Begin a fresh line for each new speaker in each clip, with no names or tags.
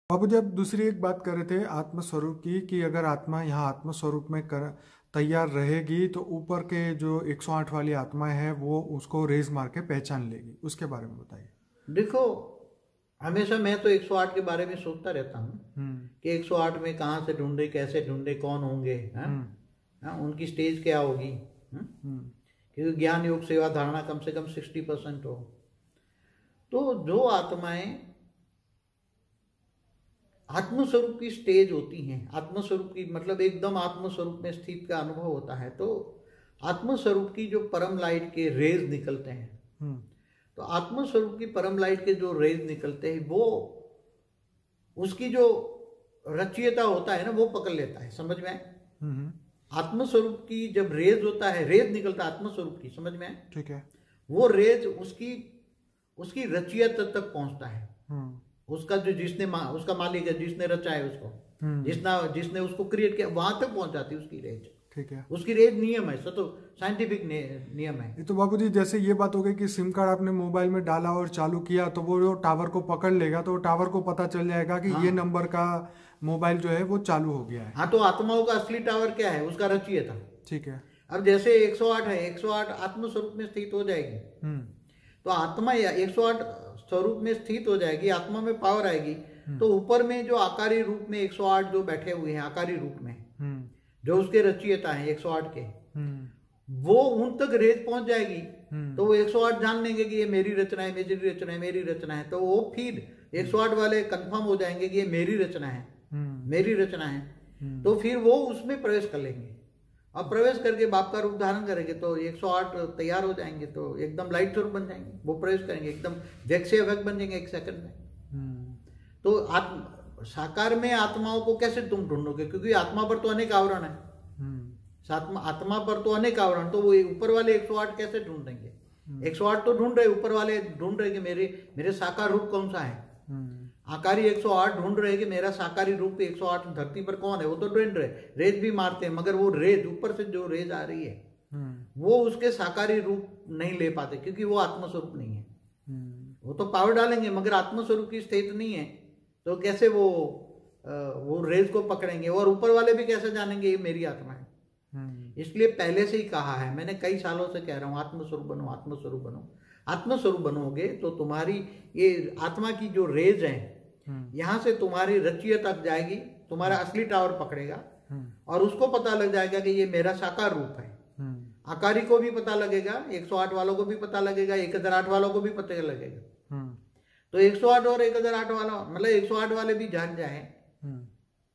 बाबू जी, आप दूसरी एक बात कर रहे थे आत्मस्वरूप की, कि अगर आत्मा यहाँ आत्मस्वरूप में कर तैयार रहेगी तो ऊपर के जो 108 वाली आत्मा है वो उसको रेज मार के पहचान लेगी। उसके बारे में बताइए।
देखो, हमेशा मैं तो 108 के बारे में सोचता रहता हूँ
हम्म।
कि 108 में कहाँ से ढूंढे, कैसे ढूंढे, कौन होंगे, हाँ?
हम्म।
हाँ, उनकी स्टेज क्या होगी, हाँ?
हम्म।
क्योंकि ज्ञान योग सेवा धारणा कम से कम 60% हो। तो जो आत्माएं आत्मस्वरूप की स्टेज होती हैं, आत्मस्वरूप की मतलब एकदम आत्मस्वरूप में स्थित का अनुभव होता है, तो आत्मस्वरूप की जो परम लाइट के रेज निकलते हैं,
हम्म।
तो आत्मस्वरूप की परम लाइट के जो रेज निकलते हैं वो उसकी जो रचयिता होता है ना, वो पकड़ लेता है। समझ में आए?
हम्म।
आत्मस्वरूप की जब रेज होता है, रेज निकलता है आत्मस्वरूप की, समझ में आए?
ठीक है।
वो रेज उसकी उसकी रचयिता तक पहुंचता है।
हम्म।
उसका जो उसका मालिक है, जिसने रचा है उसको,
हम्म।
जिसने उसको क्रिएट किया, वहां तक पहुंच जाती है उसकी रेज।
ठीक है।
उसकी रेज नियम है, सो तो साइंटिफिक नियम है।
ये तो बाबू जी जैसे ये बात हो गई कि सिम कार्ड आपने मोबाइल में डाला और चालू किया तो वो जो टावर को पकड़ लेगा, तो टावर को पता चल जाएगा कि ये
हाँ
नंबर का मोबाइल जो है वो चालू हो गया है।
हाँ, तो आत्माओं का असली टावर क्या है? उसका रचयिता।
ठीक है।
अब जैसे 108 है, 108 आत्म स्वरूप में स्थित हो जाएगी,
हम्म।
तो आत्मा या 108 स्वरूप में स्थित हो जाएगी, आत्मा में पावर आएगी, तो ऊपर में जो आकारी रूप में 108 जो बैठे हुए हैं आकारी रूप में,
हम्म।
जो उसके रचयिता हैं 108 के,
हम्म।
वो उन तक रेज पहुंच जाएगी।
हम्म।
तो वो 108 जान लेंगे कि ये मेरी रचना है, मेरी रचना है, मेरी रचना है। तो वो फिर 108 वाले कंफर्म हो जाएंगे कि ये मेरी रचना है, मेरी रचना है। तो फिर वो उसमें प्रवेश कर लेंगे। अब प्रवेश करके बाप का रूप धारण करेंगे तो 108 तैयार हो जाएंगे, तो एकदम लाइट स्वरूप बन जाएंगे। वो प्रवेश करेंगे, एकदम व्यक्त से अव्यक्त बन जाएंगे 1 सेकंड में। तो आत्म साकार में आत्माओं को कैसे तुम ढूंढोगे? क्योंकि आत्मा पर तो अनेक आवरण है। आत्मा पर तो अनेक आवरण, तो वो ऊपर वाले 108 कैसे ढूंढेंगे? 108 तो ढूंढ रहे, ऊपर वाले ढूंढ रहे कि मेरे साकार रूप कौन सा है। आकारी 108 ढूंढ रहे कि मेरा साकारी रूप 108 धरती पर कौन है। वो तो ढूंढ रहे, रेज भी मारते हैं, मगर वो रेज ऊपर से जो रेज आ रही है वो उसके साकारी रूप नहीं ले पाते, क्योंकि वो आत्मस्वरूप नहीं है। वो तो पावर डालेंगे मगर आत्मस्वरूप की स्थिति नहीं है, तो कैसे वो रेज को पकड़ेंगे? और ऊपर वाले भी कैसे जानेंगे ये मेरी आत्मा है? इसलिए पहले से ही कहा है, मैंने कई सालों से कह रहा हूं, आत्मस्वरूप बनो, आत्मस्वरूप बनो। आत्मस्वरूप बनोगे तो तुम्हारी ये आत्मा की जो रेज है यहां से तुम्हारी रचियत तक जाएगी, तुम्हारा असली टावर पकड़ेगा और उसको पता लग जाएगा कि ये मेरा साकार रूप है। आकारी को भी पता लगेगा, 108 वालों को भी पता लगेगा, 1008 वालों को भी पता लगेगा। तो 108 और 1008 वाला मतलब 108 वाले भी जान जाए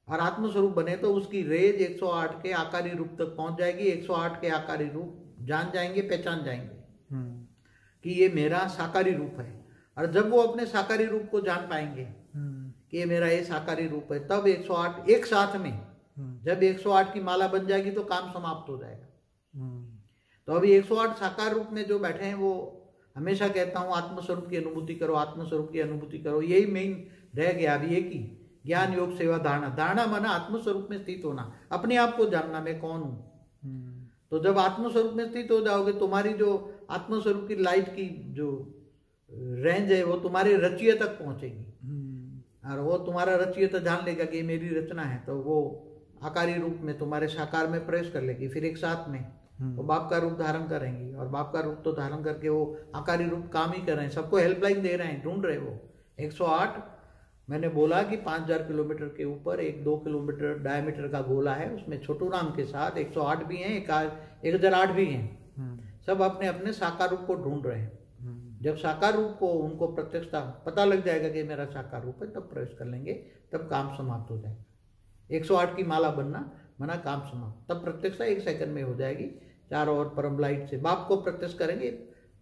और आत्मस्वरूप बने तो उसकी रेज 108 के आकारी रूप तक पहुंच जाएगी। 108 के आकारी रूप जान जाएंगे, पहचान जाएंगे कि ये मेरा साकारी रूप है। और जब वो अपने साकारी रूप को जान पाएंगे कि ये मेरा ये साकारी रूप है, तब 108 एक साथ में जब 108 की माला बन जाएगी तो काम समाप्त हो जाएगा। तो अभी 108 साकार रूप में जो बैठे हैं, वो हमेशा कहता हूं आत्मस्वरूप की अनुभूति करो, आत्मस्वरूप की अनुभूति करो। यही मेन रह गया अभी, एक ही ज्ञान योग सेवा धारणा। धारणा माना आत्मस्वरूप में स्थित होना, अपने आप को जानना मैं कौन हूं। तो जब आत्मस्वरूप में स्थित हो जाओगे, तुम्हारी जो आत्मस्वरूप की लाइट की जो रेंज है वो तुम्हारे रचियत तक पहुंचेगी और वो तुम्हारा रचियत जान लेगा कि मेरी रचना है, तो वो आकारी रूप में तुम्हारे साकार में प्रवेश कर लेगी। फिर एक साथ में वो बाप का रूप धारण करेंगी और बाप का रूप तो धारण करके वो आकारी रूप काम ही कर रहे हैं, सबको हेल्पलाइन दे रहे हैं, ढूंढ रहे वो 108। मैंने बोला कि 5000 किलोमीटर के ऊपर एक 2 किलोमीटर डायमीटर का गोला है, उसमें छोटू राम के साथ 108 भी हैं, 1008 भी हैं। सब अपने अपने साकार रूप को ढूंढ रहे हैं। जब साकार रूप को उनको प्रत्यक्षता पता लग जाएगा कि मेरा साकार रूप है, तब प्रवेश कर लेंगे, तब काम समाप्त हो जाएगा। 108 की माला बनना मना, काम समाप्त। तब प्रत्यक्षता 1 सेकंड में हो जाएगी। चारों ओर परम लाइट से बाप को प्रत्यक्ष करेंगे,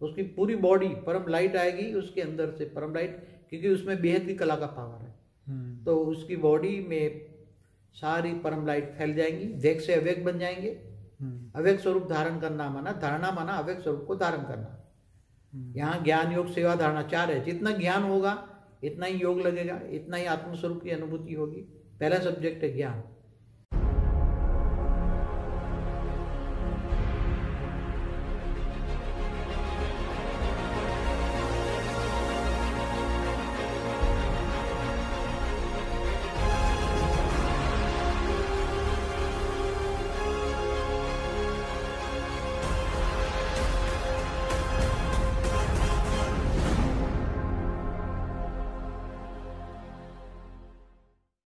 उसकी पूरी बॉडी परम लाइट आएगी, उसके अंदर से परम लाइट, क्योंकि उसमें बेहद की कला का पावर है। तो उसकी बॉडी में सारी परम लाइट फैल जाएंगी, व्यक्त से अव्यक्त बन जाएंगे। अव्यक्त स्वरूप धारण करना माना, धारणा माना अव्यक्त स्वरूप को धारण करना। यहाँ ज्ञान योग सेवा धारणा 4 है। जितना ज्ञान होगा इतना ही योग लगेगा, इतना ही आत्मस्वरूप की अनुभूति होगी। पहला सब्जेक्ट है ज्ञान।